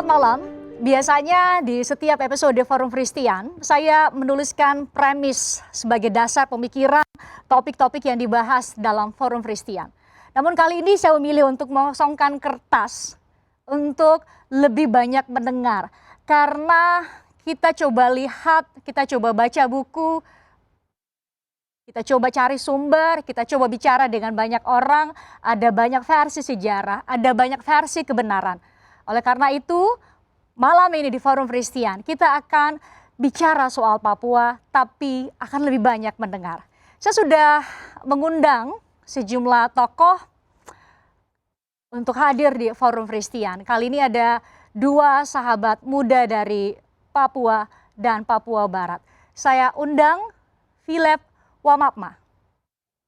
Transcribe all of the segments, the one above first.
Selamat malam. Biasanya di setiap episode Forum Fristian, saya menuliskan premis sebagai dasar pemikiran topik-topik yang dibahas dalam Forum Fristian. Namun kali ini saya memilih untuk mengosongkan kertas untuk lebih banyak mendengar. Karena kita coba lihat, kita coba baca buku, kita coba cari sumber, kita coba bicara dengan banyak orang, ada banyak versi sejarah, ada banyak versi kebenaran. Oleh karena itu, malam ini di Forum Fristian kita akan bicara soal Papua, tapi akan lebih banyak mendengar. Saya sudah mengundang sejumlah tokoh untuk hadir di Forum Fristian. Kali ini ada dua sahabat muda dari Papua dan Papua Barat. Saya undang Philip Wamapma,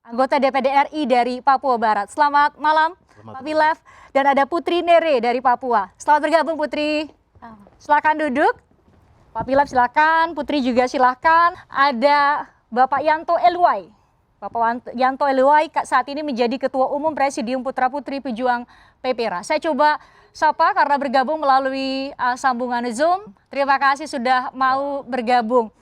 anggota DPD RI dari Papua Barat. Selamat malam, Pak Philip. Dan ada Putri Nere dari Papua. Selamat bergabung, Putri. Silakan duduk. Pak Philip silakan, Putri juga silakan. Ada Bapak Yanto Eluai. Bapak Yanto Eluai saat ini menjadi Ketua Umum Presidium Putra Putri Pejuang PPRA. Saya coba sapa karena bergabung melalui sambungan Zoom. Terima kasih sudah mau bergabung.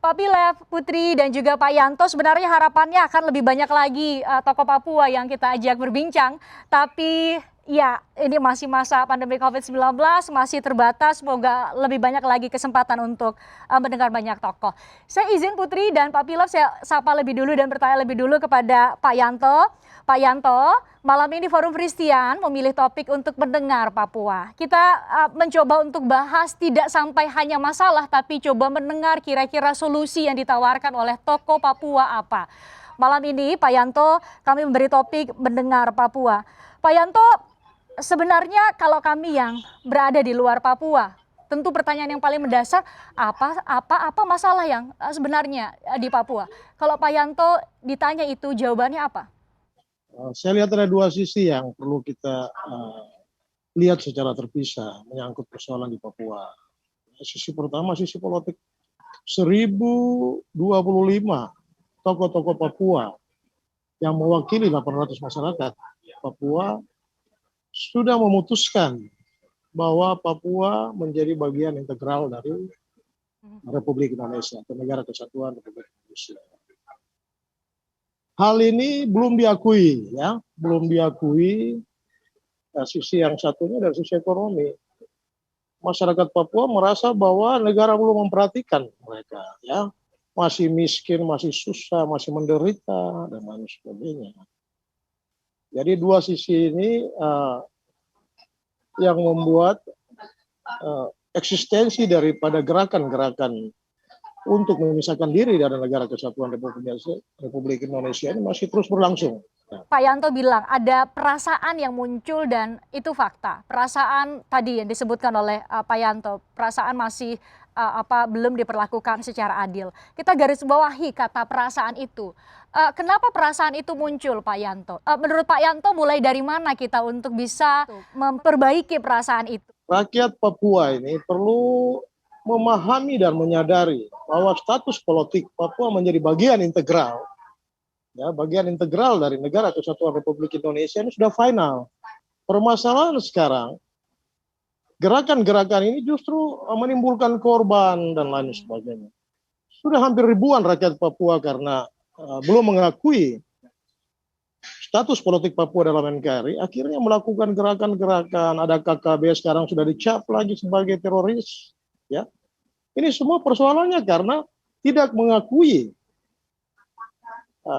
Pak Philip, Putri, dan juga Pak Yanto, sebenarnya harapannya akan lebih banyak lagi tokoh Papua yang kita ajak berbincang. Tapi ya, ini masih masa pandemi COVID-19, masih terbatas. Semoga lebih banyak lagi kesempatan untuk mendengar banyak tokoh. Saya izin Putri dan Pak Philip, saya sapa lebih dulu dan bertanya lebih dulu kepada Pak Yanto. Pak Yanto, malam ini Forum Fristian memilih topik untuk mendengar Papua. Kita mencoba untuk bahas tidak sampai hanya masalah, tapi coba mendengar kira-kira solusi yang ditawarkan oleh tokoh Papua apa. Malam ini Pak Yanto, kami memberi topik mendengar Papua. Pak Yanto, sebenarnya kalau kami yang berada di luar Papua, tentu pertanyaan yang paling mendasar apa masalah yang sebenarnya di Papua. Kalau Pak Yanto ditanya itu jawabannya apa? Saya lihat ada dua sisi yang perlu kita lihat secara terpisah menyangkut persoalan di Papua. Sisi pertama, sisi politik. 1025 tokoh-tokoh Papua yang mewakili 800 masyarakat Papua sudah memutuskan bahwa Papua menjadi bagian integral dari Republik Indonesia atau Negara Kesatuan Republik Indonesia. Hal ini belum diakui, ya, belum diakui. Sisi yang satunya dari sisi ekonomi. Masyarakat Papua merasa bahwa negara belum memperhatikan mereka, ya, masih miskin, masih susah, masih menderita dan lain sebagainya. Jadi dua sisi ini yang membuat eksistensi daripada gerakan-gerakan untuk memisahkan diri dari Negara Kesatuan Republik Indonesia ini masih terus berlangsung. Pak Yanto bilang ada perasaan yang muncul dan itu fakta. Perasaan tadi yang disebutkan oleh Pak Yanto, perasaan masih belum diperlakukan secara adil. Kita garis bawahi kata perasaan itu. Kenapa perasaan itu muncul, Pak Yanto? Menurut Pak Yanto mulai dari mana kita untuk bisa memperbaiki perasaan itu? Rakyat Papua ini perlu memahami dan menyadari bahwa status politik Papua menjadi bagian integral, ya, bagian integral dari Negara Kesatuan Republik Indonesia ini sudah final. Permasalahan sekarang, gerakan-gerakan ini justru menimbulkan korban dan lain sebagainya. Sudah hampir ribuan rakyat Papua karena belum mengakui status politik Papua dalam NKRI, akhirnya melakukan gerakan-gerakan. Ada KKB sekarang sudah dicap lagi sebagai teroris, ya. Ini semua persoalannya karena tidak mengakui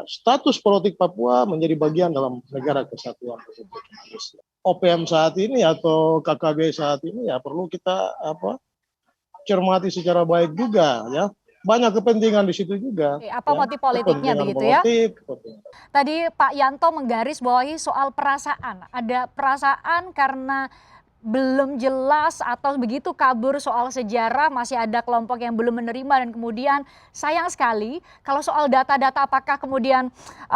status politik Papua menjadi bagian dalam Negara Kesatuan Republik Indonesia. OPM saat ini atau KKB saat ini ya perlu kita cermati secara baik juga, ya. Banyak kepentingan di situ juga. Apa motif politiknya begitu ya? Tadi Pak Yanto menggarisbawahi soal perasaan. Ada perasaan karena belum jelas atau begitu kabur soal sejarah, masih ada kelompok yang belum menerima dan kemudian sayang sekali kalau soal data-data apakah kemudian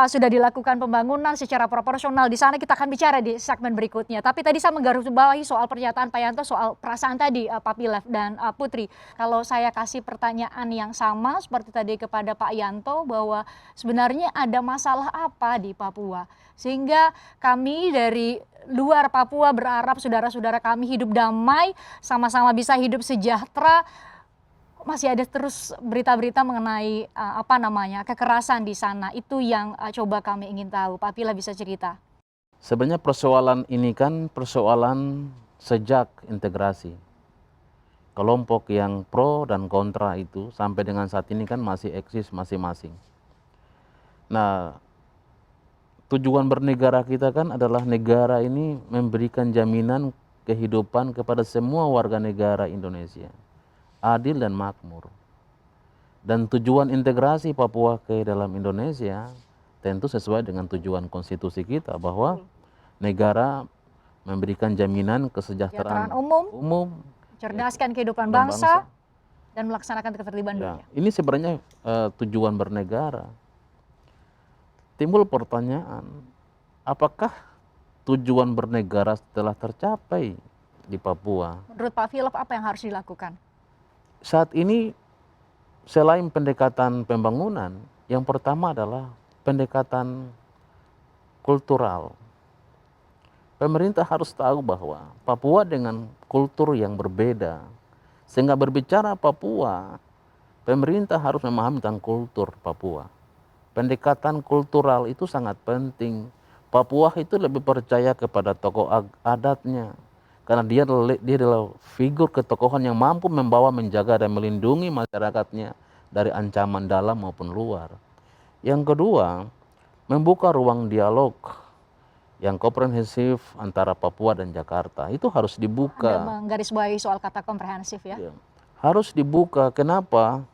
sudah dilakukan pembangunan secara proporsional di sana kita akan bicara di segmen berikutnya. Tapi tadi saya menggarisbawahi soal pernyataan Pak Yanto soal perasaan tadi Pak Philip dan Putri. Kalau saya kasih pertanyaan yang sama seperti tadi kepada Pak Yanto bahwa sebenarnya ada masalah apa di Papua sehingga kami dari luar Papua berharap saudara-saudara saudara kami hidup damai, sama-sama bisa hidup sejahtera. Masih ada terus berita-berita mengenai kekerasan di sana. Itu yang coba kami ingin tahu. Pak Pila bisa cerita. Sebenarnya persoalan ini kan persoalan sejak integrasi. Kelompok yang pro dan kontra itu sampai dengan saat ini kan masih eksis masing-masing. Nah, tujuan bernegara kita kan adalah negara ini memberikan jaminan kehidupan kepada semua warga negara Indonesia, adil dan makmur. Dan tujuan integrasi Papua ke dalam Indonesia tentu sesuai dengan tujuan konstitusi kita bahwa negara memberikan jaminan kesejahteraan umum, cerdaskan kehidupan bangsa, dan melaksanakan ketertiban dunia. Ini sebenarnya tujuan bernegara. Timbul pertanyaan, apakah tujuan bernegara telah tercapai di Papua? Menurut Pak Philip, apa yang harus dilakukan? Saat ini selain pendekatan pembangunan, yang pertama adalah pendekatan kultural. Pemerintah harus tahu bahwa Papua dengan kultur yang berbeda. Sehingga berbicara Papua, pemerintah harus memahami tentang kultur Papua. Pendekatan kultural itu sangat penting. Papua itu lebih percaya kepada tokoh adatnya. Karena dia adalah figur ketokohan yang mampu membawa, menjaga, dan melindungi masyarakatnya dari ancaman dalam maupun luar. Yang kedua, membuka ruang dialog yang komprehensif antara Papua dan Jakarta. Itu harus dibuka. Anda menggarisbawahi soal kata komprehensif ya? Harus dibuka. Kenapa?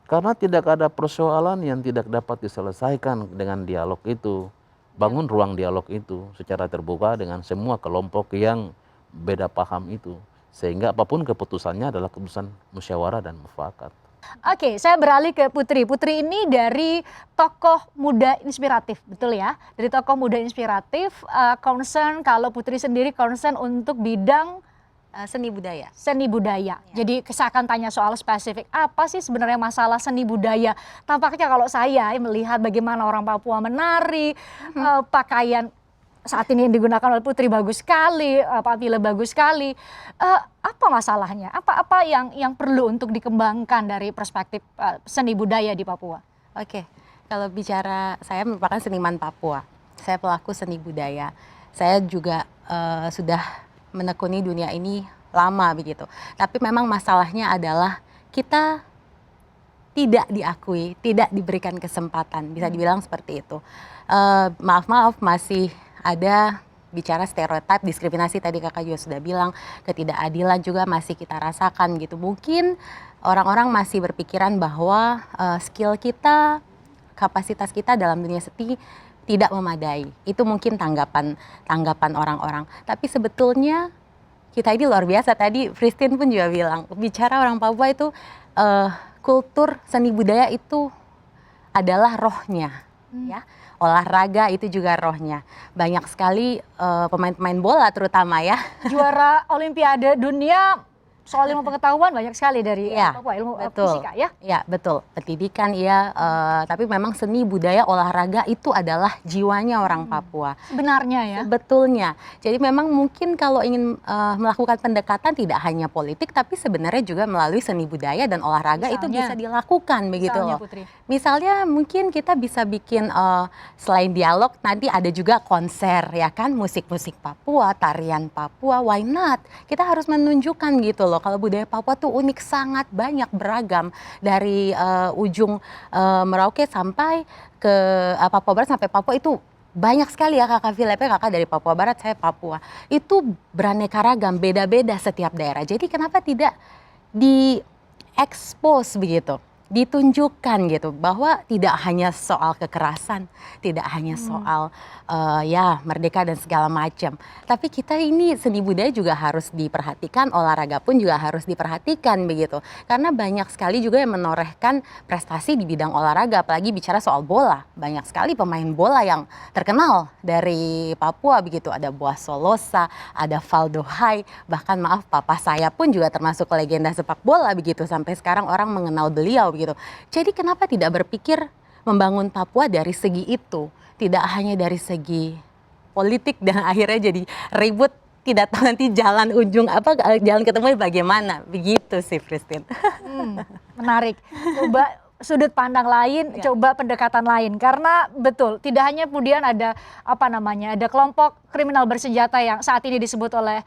Karena tidak ada persoalan yang tidak dapat diselesaikan dengan dialog itu. Bangun ruang dialog itu secara terbuka dengan semua kelompok yang beda paham itu. Sehingga apapun keputusannya adalah keputusan musyawarah dan mufakat. Oke, saya beralih ke Putri. Putri ini dari tokoh muda inspiratif, betul ya? Dari tokoh muda inspiratif, concern kalau Putri sendiri concern untuk bidang seni budaya. Seni budaya. Ya. Jadi saya akan tanya soal spesifik. Apa sih sebenarnya masalah seni budaya? Tampaknya kalau saya melihat bagaimana orang Papua menari, pakaian saat ini yang digunakan oleh Putri bagus sekali, Pak Pila bagus sekali. Apa masalahnya? Apa yang perlu untuk dikembangkan dari perspektif seni budaya di Papua? Oke, kalau bicara saya merupakan seniman Papua. Saya pelaku seni budaya. Saya juga sudah menekuni dunia ini lama begitu. Tapi memang masalahnya adalah kita tidak diakui, tidak diberikan kesempatan. Bisa dibilang seperti itu. Maaf masih ada bicara stereotip, diskriminasi tadi kakak juga sudah bilang, ketidakadilan juga masih kita rasakan gitu. Mungkin orang-orang masih berpikiran bahwa skill kita, kapasitas kita dalam dunia seni tidak memadai. Itu mungkin tanggapan orang-orang. Tapi sebetulnya kita ini luar biasa. Tadi Christine pun juga bilang, bicara orang Papua itu kultur seni budaya itu adalah rohnya, ya. Olahraga itu juga rohnya. Banyak sekali pemain-pemain bola terutama ya. Juara Olimpiade dunia soal ilmu pengetahuan banyak sekali dari Papua, ilmu fisika ya? Ya betul, pendidikan ya, tapi memang seni budaya olahraga itu adalah jiwanya orang Papua. Sebenarnya ya? Sebetulnya, jadi memang mungkin kalau ingin melakukan pendekatan tidak hanya politik, tapi sebenarnya juga melalui seni budaya dan olahraga itu bisa dilakukan begitu loh. Putri. Misalnya mungkin kita bisa bikin selain dialog, nanti ada juga konser ya kan, musik-musik Papua, tarian Papua, why not? Kita harus menunjukkan gitu loh. Kalau budaya Papua tuh unik, sangat banyak, beragam dari ujung Merauke sampai ke Papua Barat sampai Papua itu banyak sekali ya. Kakak Philip, kakak dari Papua Barat, saya Papua. Itu beraneka ragam, beda-beda setiap daerah. Jadi kenapa tidak di-expose begitu? Ditunjukkan gitu bahwa tidak hanya soal kekerasan, tidak hanya soal ya merdeka dan segala macam. Tapi kita ini seni budaya juga harus diperhatikan, olahraga pun juga harus diperhatikan begitu. Karena banyak sekali juga yang menorehkan prestasi di bidang olahraga, apalagi bicara soal bola. Banyak sekali pemain bola yang terkenal dari Papua begitu. Ada Boas Solosa, ada Valdo Hai, bahkan maaf papa saya pun juga termasuk legenda sepak bola begitu. Sampai sekarang orang mengenal beliau begitu. Jadi kenapa tidak berpikir membangun Papua dari segi itu? Tidak hanya dari segi politik dan akhirnya jadi ribut tidak tahu nanti jalan ujung apa, jalan ketemu bagaimana, begitu sih Christine. Menarik. Coba sudut pandang lain, coba pendekatan lain. Karena betul, tidak hanya kemudian ada ada kelompok kriminal bersenjata yang saat ini disebut oleh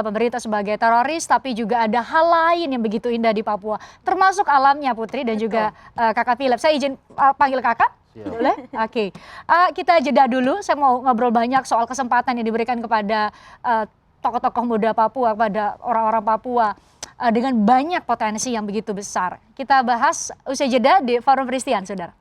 pemerintah sebagai teroris, tapi juga ada hal lain yang begitu indah di Papua, termasuk alamnya Putri dan juga Kakak Philip. Saya izin panggil Kakak. Siap. Boleh? Oke. Kita jeda dulu. Saya mau ngobrol banyak soal kesempatan yang diberikan kepada tokoh-tokoh muda Papua, kepada orang-orang Papua dengan banyak potensi yang begitu besar. Kita bahas usai jeda di Forum Christian, saudara.